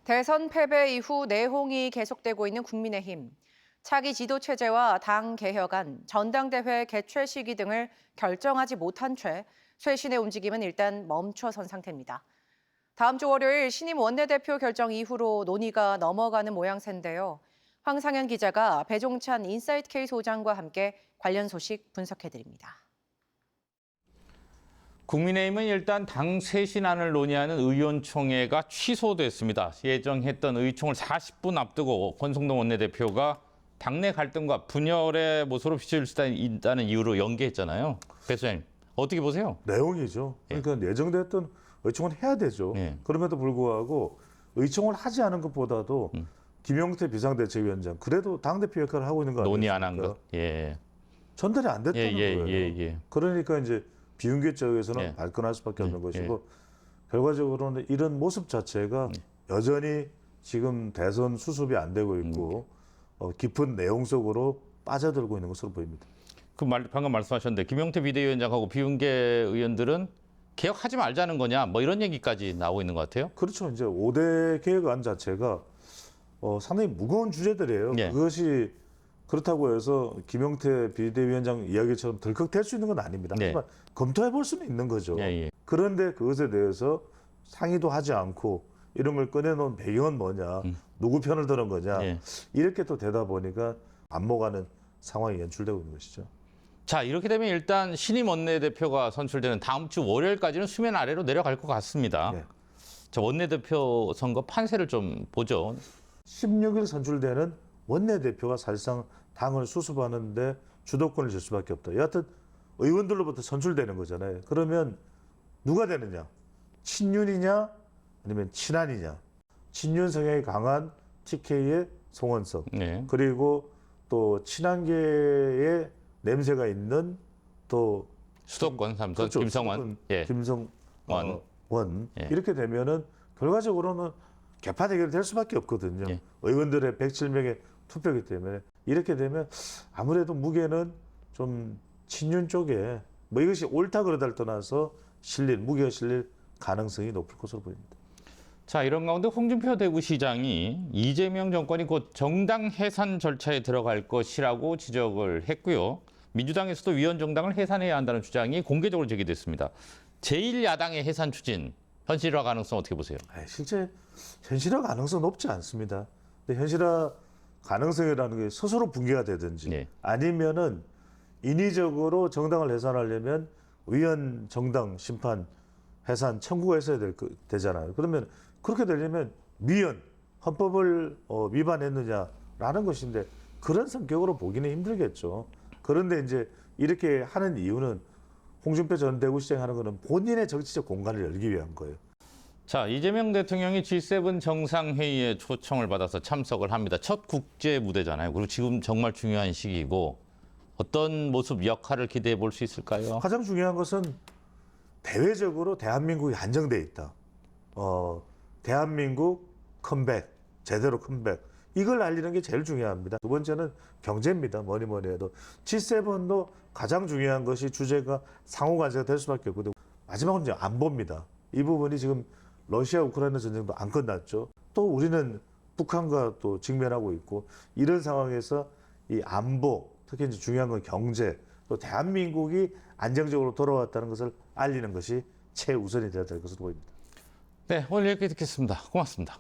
대선 패배 이후 내홍이 계속되고 있는 국민의힘. 차기 지도 체제와 당 개혁안, 전당대회 개최 시기 등을 결정하지 못한 채 쇄신의 움직임은 일단 멈춰선 상태입니다. 다음 주 월요일 신임 원내대표 결정 이후로 논의가 넘어가는 모양새인데요. 황상현 기자가 배종찬 인사이트 K 소장과 함께 관련 소식 분석해드립니다. 국민의힘은 일단 당 쇄신안을 논의하는 의원총회가 취소됐습니다. 예정했던 의총을 40분 앞두고 권성동 원내대표가 당내 갈등과 분열의 모습으로 비칠 수 있다는 이유로 연기했잖아요. 배 소장님, 어떻게 보세요? 내용이죠. 그러니까 예정됐던 의총은 해야 되죠. 예. 그럼에도 불구하고 의총을 하지 않은 것보다도 김용태 비상대책위원장 그래도 당대표 역할을 하고 있는 거 아니에요? 논의 안 한 것. 예. 전달이 안 됐다는 거예요. 그러니까 이제 비윤계 쪽에서는 예. 발끈할 수밖에 없는 예. 것이고 결과적으로는 이런 모습 자체가 여전히 지금 대선 수습이 안 되고 있고 깊은 내용 속으로 빠져들고 있는 것으로 보입니다. 방금 말씀하셨는데 김용태 비대위원장하고 비윤계 의원들은 개혁하지 말자는 거냐 뭐 이런 얘기까지 나오고 있는 것 같아요. 그렇죠. 이제 5대 개혁안 자체가 상당히 무거운 주제들이에요. 예. 그것이 그렇다고 해서 김용태 비대위원장 이야기처럼 덜컥될 수 있는 건 아닙니다. 네. 하지만 검토해 볼 수는 있는 거죠. 예. 그런데 그것에 대해서 상의도 하지 않고 이런 걸 꺼내놓은 배경은 뭐냐, 누구 편을 드는 거냐, 예. 이렇게 또 되다 보니까 안목하는 상황이 연출되고 있는 것이죠. 자, 이렇게 되면 일단 신임 원내대표가 선출되는 다음 주 월요일까지는 수면 아래로 내려갈 것 같습니다. 네. 자, 원내대표 선거 판세를 좀 보죠. 16일 선출되는 원내대표가 사실상 당을 수습하는데 주도권을 줄 수밖에 없다. 여하튼 의원들로부터 선출되는 거잖아요. 그러면 누가 되느냐? 친윤이냐? 아니면 친한이냐? 친윤 성향이 강한 TK의 송원석, 네. 그리고 또 친한계의 냄새가 있는 또 수도권 삼선 그렇죠. 김성원. 수도권 예. 김성원. 예. 이렇게 되면은 결과적으로는 개파 대결이 될 수밖에 없거든요. 예. 의원들의 107명의 투표이기 때문에 이렇게 되면 아무래도 무게는 좀 친윤 쪽에 뭐 이것이 옳다 그러다를 떠나서 무게가 실릴 가능성이 높을 것으로 보입니다. 자, 이런 가운데 홍준표 대구시장이 이재명 정권이 곧 정당 해산 절차에 들어갈 것이라고 지적을 했고요. 민주당에서도 위원 정당을 해산해야 한다는 주장이 공개적으로 제기됐습니다. 제1야당의 해산 추진, 현실화 가능성 어떻게 보세요? 실제 현실화 가능성 높지 않습니다. 근데 현실화 가능성이라는 게 스스로 붕괴가 되든지 네. 아니면은 인위적으로 정당을 해산하려면 위원 정당 심판 해산 청구가 있어야 되잖아요. 그러면 그렇게 되려면 미연 헌법을 위반했느냐라는 것인데 그런 성격으로 보기는 힘들겠죠. 그런데 이제 이렇게 하는 이유는 홍준표 전 대구시장이 하는 거는 본인의 정치적 공간을 열기 위한 거예요. 자, 이재명 대통령이 G7 정상회의에 초청을 받아서 참석을 합니다. 첫 국제 무대잖아요. 그리고 지금 정말 중요한 시기고 어떤 모습 역할을 기대해 볼 수 있을까요? 가장 중요한 것은 대외적으로 대한민국이 안정돼 있다. 대한민국 컴백, 제대로 컴백. 이걸 알리는 게 제일 중요합니다. 두 번째는 경제입니다. 뭐니 해도. G7도 가장 중요한 것이 주제가 상호관세가 될 수밖에 없거든요. 마지막으로 이제 안보입니다. 이 부분이 지금 러시아 우크라이나 전쟁도 안 끝났죠. 또 우리는 북한과 또 직면하고 있고 이런 상황에서 이 안보, 특히 이제 중요한 건 경제, 또 대한민국이 안정적으로 돌아왔다는 것을 알리는 것이 최우선이 되어야 될 것으로 보입니다. 네, 오늘 이렇게 듣겠습니다. 고맙습니다.